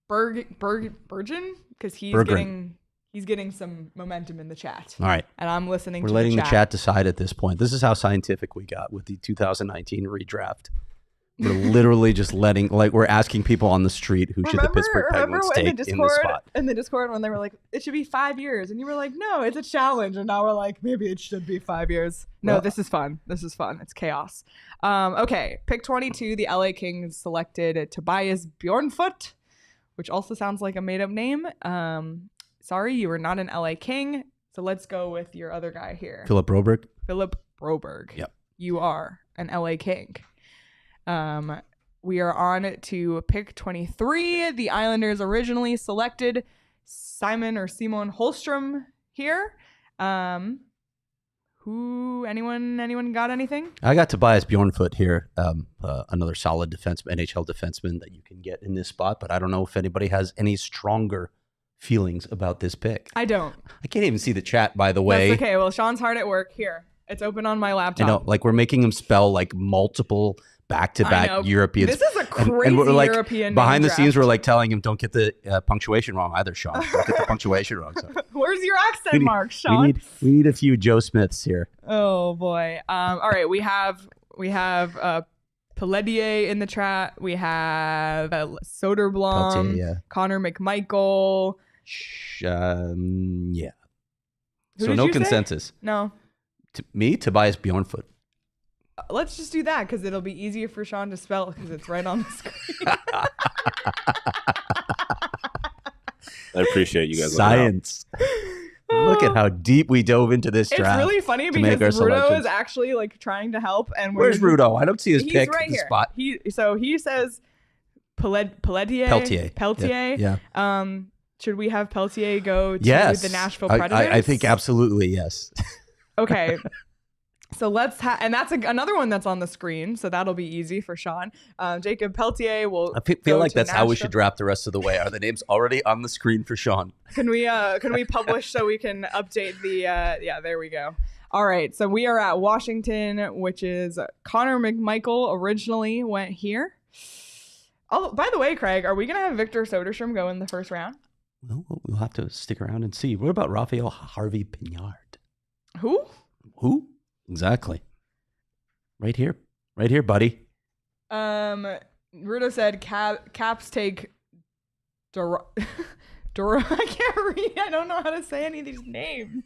Bergen because he's getting some momentum in the chat. All right. And I'm listening We're to letting the chat decide at this point. This is how scientific we got with the 2019 redraft. We're literally just we're asking people on the street who should the Pittsburgh Penguins take in this spot. In the Discord when they were like, it should be 5 years. And you were like, no, it's a challenge. And now we're like, maybe it should be 5 years. No, this is fun. This is fun. It's chaos. Okay, pick 22. The LA Kings selected Tobias Bjornfot, which also sounds like a made-up name. Sorry, you are not an LA King. So let's go with your other guy here. Philip Broberg. Yep. You are an LA King. We are on to pick 23. The Islanders originally selected Simon Holmstrom here. Anyone got anything? I got Tobias Bjornfot here. Another solid NHL defenseman that you can get in this spot, but I don't know if anybody has any stronger feelings about this pick. I don't. I can't even see the chat, by the way. That's okay. Well, Sean's hard at work. Here. It's open on my laptop. I know, we're making him spell multiple back-to-back European. This is a crazy and we're European behind the draft. scenes, we're telling him, don't get the punctuation wrong either, Sean. Don't get the punctuation wrong. So. Where's your accent mark, Sean? We need a few Joe Smiths here. Oh, boy. All right, we have Pelletier in the chat. We have Soderblom, Pelletier, yeah. Connor McMichael. Yeah. Who so did no you consensus. Say? No. Me, Tobias Bjornfot. Let's just do that because it'll be easier for Sean to spell because it's right on the screen. I appreciate you guys. Science. Look at how deep we dove into this draft. It's really funny because Rudo is actually trying to help. And where's Rudo? I don't see his pick. Right here. Spot. He says Pelletier. Yeah. Should we have Pelletier go to the Nashville Predators? I think absolutely yes. Okay. So let's and that's another one that's on the screen, so that'll be easy for Sean. Jacob Pelletier will. I feel like that's how we should draft the rest of the way. Are the names already on the screen for Sean? Can we publish so we can update the? Yeah, there we go. All right, so we are at Washington, which is Connor McMichael originally went here. Oh, by the way, Craig, are we gonna have Victor Söderström go in the first round? Well, we'll have to stick around and see. What about Raphael Harvey-Pinard? Who? Exactly. Right here, buddy. Rudo said Caps take I can't read. I don't know how to say any of these names.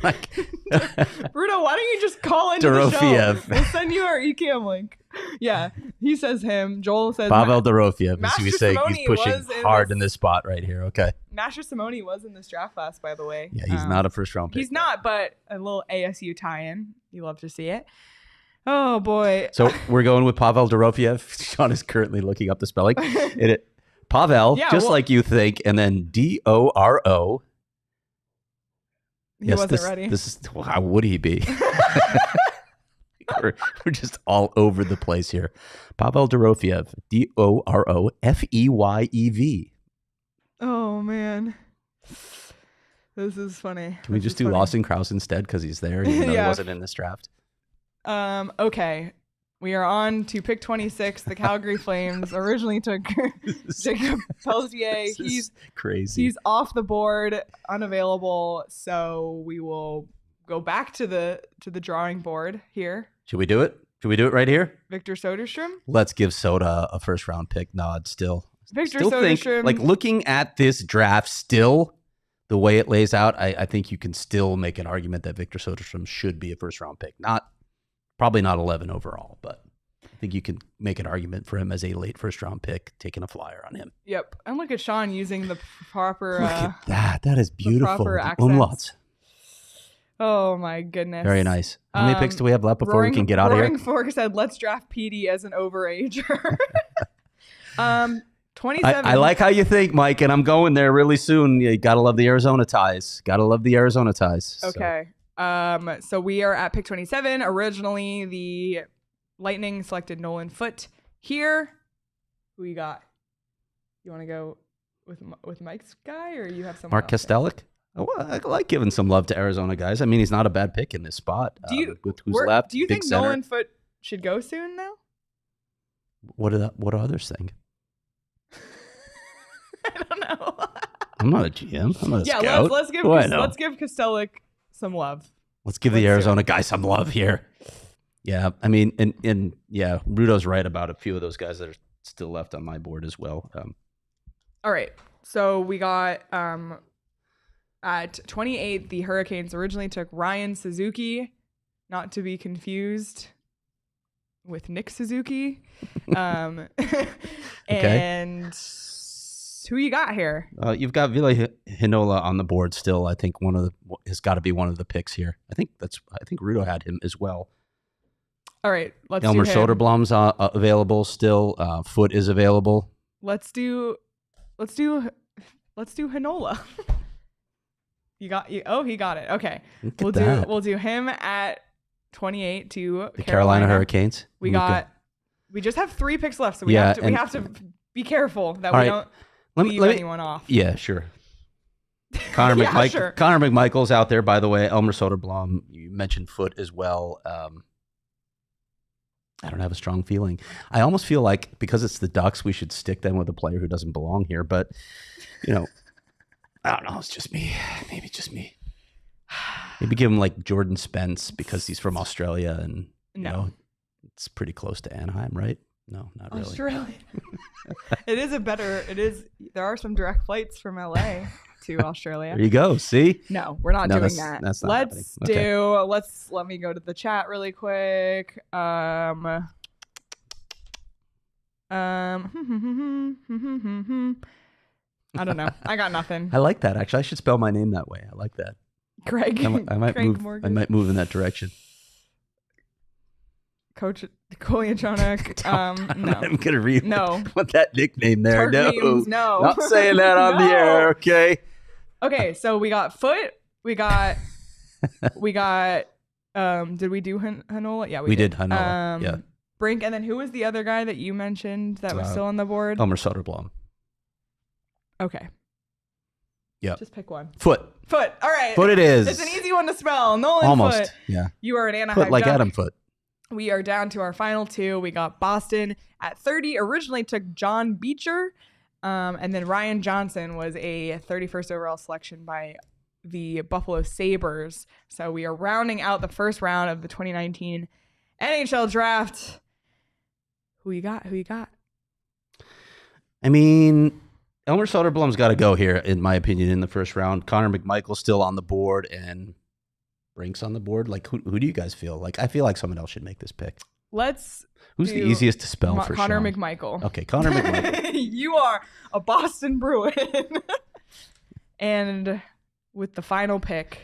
Rudo, why don't you just call into the show? We'll send you our eCam link. Yeah, he says him. Joel says Pavel Dorofiev. As you say, Simone he's pushing hard in this spot right here. Okay. Master Simone was in this draft class, by the way. Yeah, he's not a first round pick. He's not, but a little ASU tie-in. You love to see it. Oh boy. So we're going with Pavel Dorofiev. Sean is currently looking up the spelling. Pavel, like you think, and then Doro. He wasn't ready. How would he be? We're just all over the place here. Pavel Dorofiev, Dorofeyev. Oh man, this is funny. Can we just do Lawson Krause instead because he's there, even though he wasn't in this draft? Okay. We are on to pick 26. The Calgary Flames originally took Jacob Pelletier. He's crazy. He's off the board, unavailable. So we will go back to the drawing board here. Should we do it? Should we do it right here? Victor Söderström. Let's give Soda a first round pick nod. Still, Söderström. Looking at this draft, still the way it lays out, I think you can still make an argument that Victor Söderström should be a first round pick. Probably not 11 overall, but I think you can make an argument for him as a late first round pick, taking a flyer on him. Yep. And look at Sean using the proper. Look at that. That is beautiful. The umlauts. Oh my goodness. Very nice. How many picks do we have left before we can get out of here? Roaring Fork said, let's draft PD as an overager. 27. I like how you think, Mike, and I'm going there really soon. You gotta love the Arizona ties. So. Okay. So we are at pick 27. Originally, the Lightning selected Nolan Foote here. Who you got? You want to go with Mike's guy, or you have someone Mark else? Kastelik? Oh, I like giving some love to Arizona guys. I mean, he's not a bad pick in this spot. With who's left? Do you big think center. Nolan Foote should go soon, though? What do others think? I don't know. I'm not a GM. I'm not a Yeah, scout. let's give Kastelik some love. Let's give the Arizona guy some love here. Yeah, I mean, and yeah, Rudo's right about a few of those guys that are still left on my board as well. All right, so we got at 28, the Hurricanes originally took Ryan Suzuki, not to be confused with Nick Suzuki. And who you got here? You've got Ville Heinola on the board still. I think has got to be one of the picks here. I think Rudo had him as well. All right, let's Elmer do him. Soderblom's available still. Foote is available. Let's do Heinola. He got it. Okay. We'll do him at 28 to the Carolina Hurricanes. We just have 3 picks left, so we have to be careful that we don't leave anyone off. Yeah, sure. Connor McMichael's out there, by the way. Elmer Soderblom, you mentioned Foote as well. I don't have a strong feeling. I almost feel like because it's the Ducks, we should stick them with a player who doesn't belong here. But, I don't know. It's just me. Maybe just me. Maybe give him like Jordan Spence because he's from Australia and, it's pretty close to Anaheim, right? No, not really. Australia. There are some direct flights from LA to Australia. There you go. See? No, we're not doing that. That's not Let me go to the chat really quick. I don't know. I got nothing. I like that. Actually, I should spell my name that way. I like that. Craig. I might Craig move. Morgan. I might move in that direction. Coach Kolyachonik. No. I'm gonna read. No. What that nickname there? No. Not saying that on the air. Okay. Okay. So we got Foote. We got. Did we do Heinola? Yeah, we did. Heinola. Yeah. Brink, and then who was the other guy that you mentioned that was still on the board? Elmer Soderblom. Okay. Yeah. Just pick one. Foote. All right. Foote it is. It's an easy one to spell. Nolan Almost. Foote. Yeah. You are an Anaheim Foote like Duck. Adam Foote. We are down to our final 2. We got Boston at 30. Originally took John Beecher. And then Ryan Johnson was a 31st overall selection by the Buffalo Sabres. So we are rounding out the first round of the 2019 NHL Draft. Who you got? I mean, Elmer Soderblom's got to go here, in my opinion, in the first round. Connor McMichael's still on the board, and Brink's on the board. Like, who do you guys feel? Like, I feel like someone else should make this pick. Who's the easiest to spell for Connor Sean? McMichael. Okay, Connor McMichael. You are a Boston Bruin. And with the final pick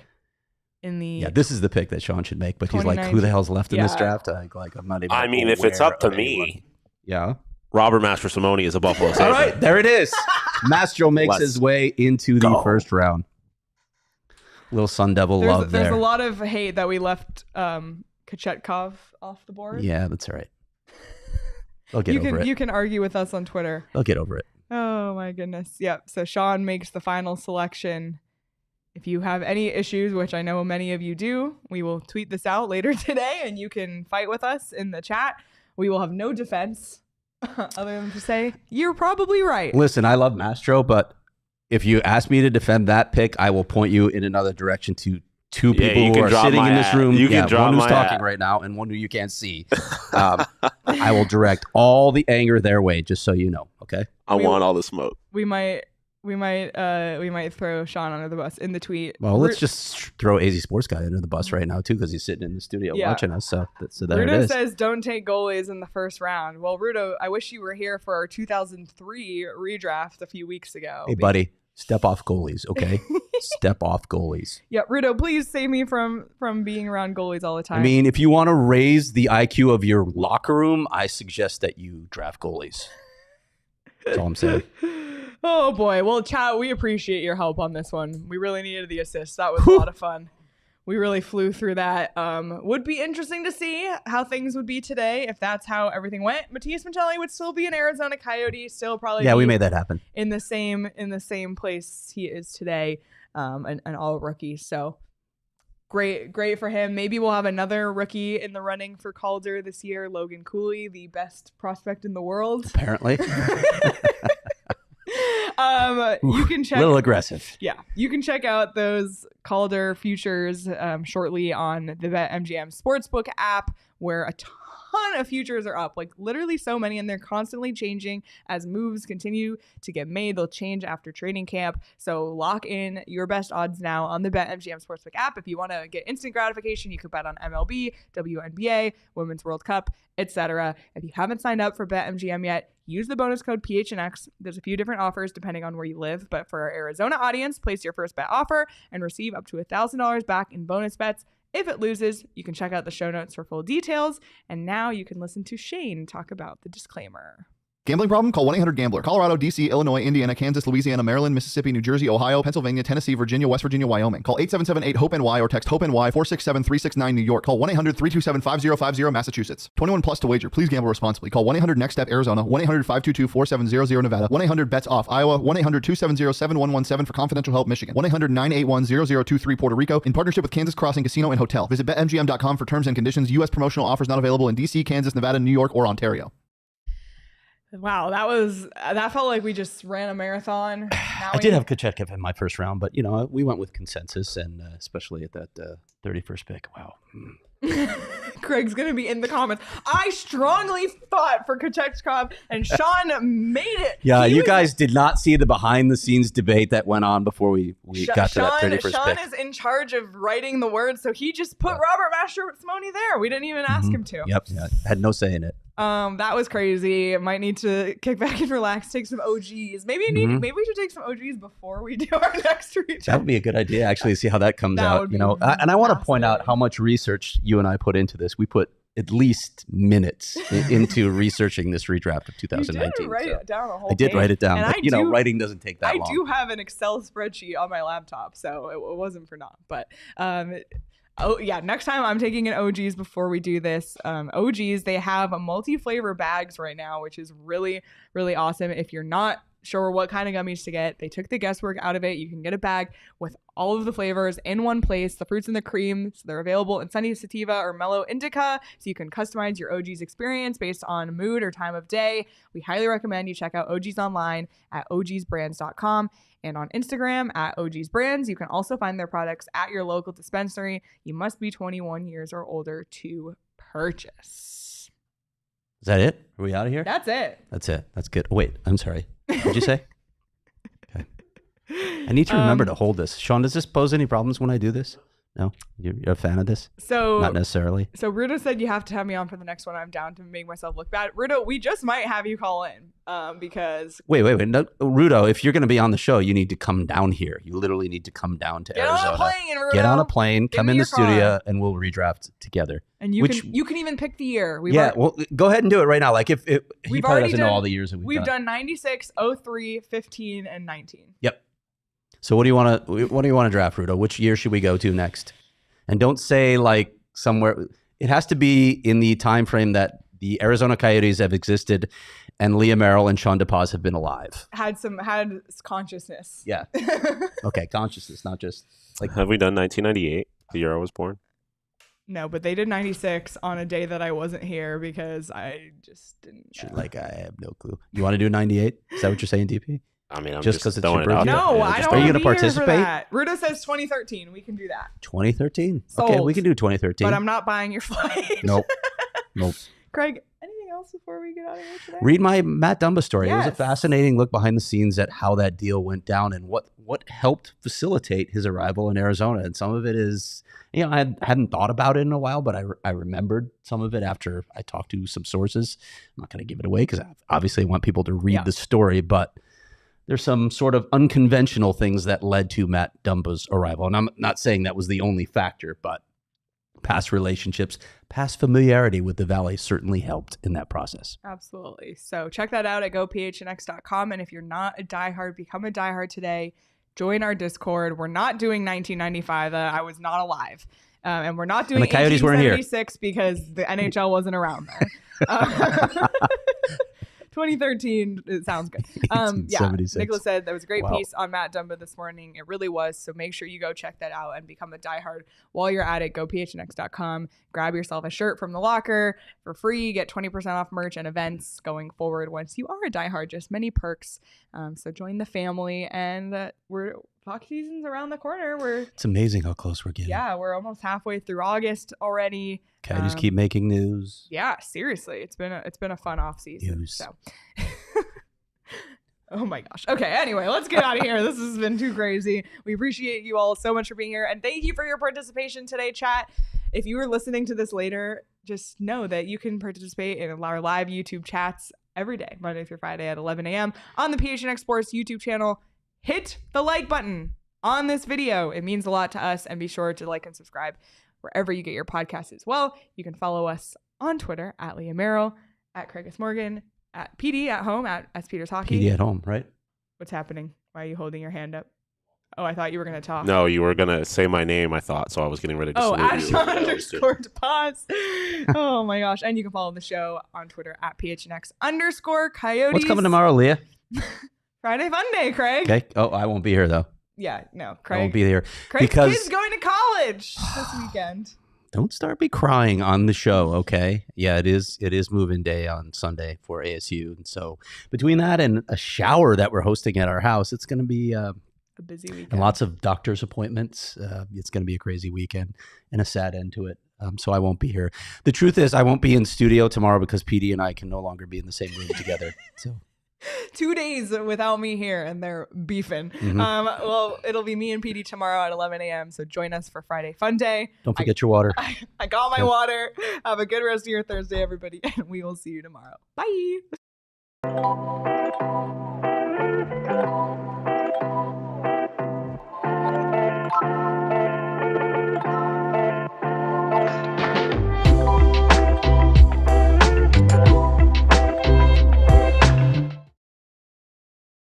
in the... Yeah, this is the pick that Sean should make, but he's like, who the hell's left in this draft? I'm not even... I mean, if it's up to me... Yeah. Robert Mastrosimone is a Buffalo Sabre. All right, there it is. Mastro makes his way into the first round. Little Sun Devil love there. There's a lot of hate that we left Kachetkov off the board. Yeah, that's all right. They'll get over it. You can argue with us on Twitter. They'll get over it. Oh, my goodness. Yep. So Sean makes the final selection. If you have any issues, which I know many of you do, we will tweet this out later today, and you can fight with us in the chat. We will have no defense other than to say, you're probably right. Listen, I love Mastro, but if you ask me to defend that pick, I will point you in another direction to 2 people who are sitting in this room. One who's talking right now and one who you can't see. I will direct all the anger their way, just so you know. Okay. I want all the smoke. We might throw Sean under the bus in the tweet. Well, let's just throw AZ Sports Guy under the bus right now too, because he's sitting in the studio watching us. So there it Rudo is. says don't take goalies in the first round. Well, Rudo, I wish you were here for our 2003 redraft a few weeks ago. Hey, buddy, step off goalies, okay? Step off goalies. Yeah, Rudo, please save me from being around goalies all the time. I mean, if you want to raise the IQ of your locker room, I suggest that you draft goalies. That's all I'm saying. Oh boy. Well, chat, we appreciate your help on this one. We really needed the assist. That was a lot of fun. We really flew through that. Would be interesting to see how things would be today if that's how everything went. Matias Mantelli would still be an Arizona Coyote, still probably we made that happen in the same place he is today, an all rookie. So great for him. Maybe we'll have another rookie in the running for Calder this year. Logan Cooley, the best prospect in the world, apparently. You can check a little aggressive. Yeah, you can check out those Calder futures shortly on the BetMGM Sportsbook app, where a ton of futures are up, like literally so many, and they're constantly changing as moves continue to get made. They'll change after training camp, so lock in your best odds now on the BetMGM Sportsbook app. If you want to get instant gratification, you could bet on MLB, WNBA, Women's World Cup, etc. If you haven't signed up for BetMGM yet, use the bonus code PHNX. There's a few different offers depending on where you live, but for our Arizona audience, place your first bet offer and receive up to $1,000 back in bonus bets. If it loses, you can check out the show notes for full details. And now you can listen to Shane talk about the disclaimer. Gambling problem? Call 1-800-GAMBLER. Colorado, D.C., Illinois, Indiana, Kansas, Louisiana, Maryland, Mississippi, New Jersey, Ohio, Pennsylvania, Tennessee, Virginia, West Virginia, Wyoming. Call 877-8-HOPE-NY or text HOPE-NY 467-369 New York. Call 1-800-327-5050 Massachusetts. 21 plus to wager. Please gamble responsibly. Call 1-800-NEXT-STEP Arizona. 1-800-522-4700 Nevada. 1-800-BETS-OFF Iowa. 1-800-270-7117 for confidential help Michigan. 1-800-981-0023 Puerto Rico. In partnership with Kansas Crossing Casino and Hotel. Visit BetMGM.com for terms and conditions. U.S. promotional offers not available in D.C., Kansas, Nevada, New York, or Ontario. Wow, that felt like we just ran a marathon. I did have Kachina in my first round, but we went with consensus, and especially at that 31st pick. Wow. Craig's gonna be in the comments. I strongly fought for Kachina, and Sean made it. Yeah, you guys did not see the behind-the-scenes debate that went on before we got to that 31st pick. Sean is in charge of writing the words, so he just put Robert Mastrosimone there. We didn't even ask him to. Yep, yeah, had no say in it. That was crazy. Might need to kick back and relax, take some OGs. Maybe we should take some OGs before we do our next redraft. That would be a good idea, actually, see how that comes out. And I want to point out how much research you and I put into this. We put at least minutes into researching this redraft of 2019. You did write it down a whole I did page. write it down, and but writing doesn't take that long. I do have an Excel spreadsheet on my laptop, so it wasn't for naught. But oh yeah, next time I'm taking an OGs before we do this. OGs, they have a multi-flavor bags right now, which is really, really awesome. If you're not sure what kind of gummies to get, they took the guesswork out of it. You can get a bag with all of the flavors in one place, the fruits and the cream. So they're available in Sunny Sativa or Mellow Indica, so you can customize your OGs experience based on mood or time of day. We highly recommend you check out OGs online at ogsbrands.com and on Instagram at ogsbrands. You can also find their products at your local dispensary. You must be 21 years or older to purchase. Is that it? Are we out of here? That's it. That's it. That's good. Wait, I'm sorry. What'd you say? Okay. I need to remember to hold this. Sean, does this pose any problems when I do this? No? You're a fan of this? So not necessarily. So Rudo said you have to have me on for the next one. I'm down to make myself look bad. Rudo, we just might have you call in because... Wait. No, Rudo, if you're going to be on the show, you need to come down here. You literally need to come down to Arizona. Get on a plane, Rudo. Get on a plane, come in the studio, and we'll redraft together. And you can even pick the year. Well, go ahead and do it right now. Like if he probably doesn't know all the years that we've done. 96, 03, 15, and 19. Yep. So what do you want to draft, Rudo? Which year should we go to next? And don't say like somewhere. It has to be in the time frame that the Arizona Coyotes have existed and Leah Merrill and Sean DePaz have been alive. Had consciousness. Yeah. Okay, consciousness, not just like. Have we done 1998, the year I was born? No, but they did 96 on a day that I wasn't here because I just didn't. I have no clue. You want to do 98? Is that what you're saying, DP? I mean, I'm just because it's your birthday. No, I don't. Are you going to participate? Rudo says 2013. We can do that. 2013. Sold. Okay, we can do 2013. But I'm not buying your flight. Nope. Craig, anything else before we get out of here today? Read my Matt Dumba story. Yes. It was a fascinating look behind the scenes at how that deal went down and what helped facilitate his arrival in Arizona. And some of it is, I hadn't thought about it in a while, but I remembered some of it after I talked to some sources. I'm not going to give it away because I obviously want people to read the story, but there's some sort of unconventional things that led to Matt Dumba's arrival. And I'm not saying that was the only factor, but past relationships, past familiarity with the Valley certainly helped in that process. Absolutely. So check that out at gophnx.com. And if you're not a diehard, become a diehard today. Join our Discord. We're not doing 1995. I was not alive. And we're not doing and the Coyotes weren't here 1876 because the NHL wasn't around there. 2013, it sounds good. Yeah, Nicholas said that was a great piece on Matt Dumba this morning. It really was. So make sure you go check that out and become a diehard. While you're at it, go phnx.com. Grab yourself a shirt from the locker for free. Get 20% off merch and events going forward once you are a diehard. Just many perks. So join the family. And hockey season's around the corner. It's amazing how close we're getting. Yeah, we're almost halfway through August already. Coyotes keep making news. Yeah, seriously, it's been a fun off season. So, oh my gosh. Okay, anyway, let's get out of here. This has been too crazy. We appreciate you all so much for being here, and thank you for your participation today, chat. If you are listening to this later, just know that you can participate in our live YouTube chats every day, Monday through Friday at 11 a.m. on the PHNX Sports YouTube channel. Hit the like button on this video. It means a lot to us, and be sure to like and subscribe wherever you get your podcasts as well. You can follow us on Twitter at Leah Merrill, at Craigus Morgan, at PD at home, at S Peters Hockey. PD at home, right? What's happening? Why are you holding your hand up? Oh, I thought you were going to talk. No, you were going to say my name, I thought, so I was getting ready to salute you. @_pause. Oh my gosh. And you can follow the show on Twitter at PHNX_Coyotes. What's coming tomorrow, Leah? Friday Fun Day, Craig. Okay. Oh, I won't be here, though. Yeah, no, Craig. I won't be here. Craig's kid's going to college this weekend. Don't start me crying on the show, okay? Yeah, it is move-in day on Sunday for ASU. And so between that and a shower that we're hosting at our house, it's going to be a busy weekend. And lots of doctor's appointments. It's going to be a crazy weekend and a sad end to it. So I won't be here. The truth is I won't be in studio tomorrow because PD and I can no longer be in the same room together. So 2 days without me here, and they're beefing. Mm-hmm. Well, it'll be me and PD tomorrow at 11 a.m. So join us for Friday Fun Day. Don't forget your water. I got my water. Have a good rest of your Thursday, everybody, and we will see you tomorrow. Bye.